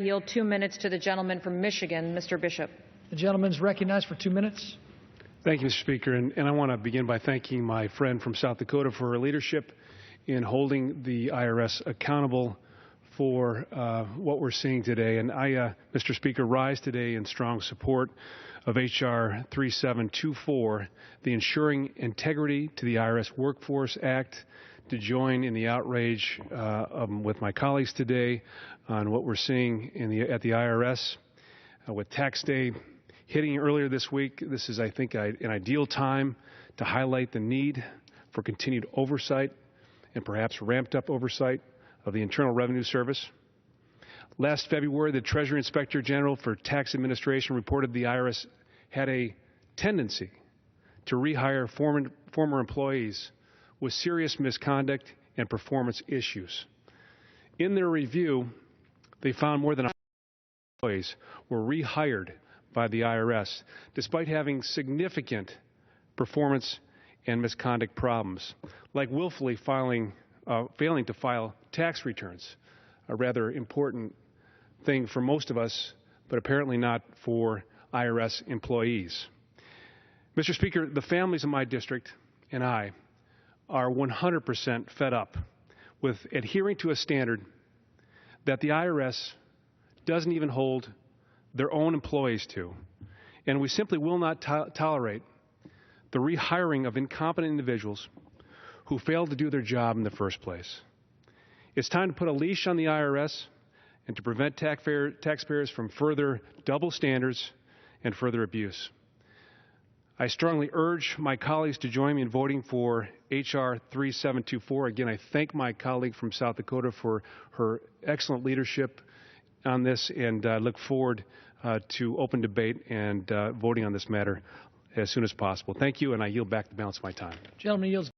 Yield 2 minutes to the gentleman from Michigan, Mr. Bishop. The gentleman is recognized for 2 minutes. Thank you, Mr. Speaker. And I want to begin by thanking my friend from South Dakota for her leadership in holding the IRS accountable for what we're seeing today. And I, Mr. Speaker, rise today in strong support of H.R. 3724, the Ensuring Integrity to the IRS Workforce Act, to join in the outrage with my colleagues today on what we're seeing at the IRS with tax day hitting earlier this week. This is, I think, an ideal time to highlight the need for continued oversight and perhaps ramped up oversight of the Internal Revenue Service. Last February, the Treasury Inspector General for Tax Administration reported the IRS had a tendency to rehire former employees with serious misconduct and performance issues. In their review, they found more than 100 employees were rehired by the IRS, despite having significant performance and misconduct problems, like willfully failing to file tax returns, a rather important thing for most of us, but apparently not for IRS employees. Mr. Speaker, the families in my district and I are 100% fed up with adhering to a standard that the IRS doesn't even hold their own employees to. And we simply will not tolerate the rehiring of incompetent individuals who failed to do their job in the first place. It's time to put a leash on the IRS and to prevent taxpayers from further double standards and further abuse. I strongly urge my colleagues to join me in voting for H.R. 3724. Again, I thank my colleague from South Dakota for her excellent leadership on this, and look forward to open debate and voting on this matter as soon as possible. Thank you, and I yield back the balance of my time. Gentleman yields.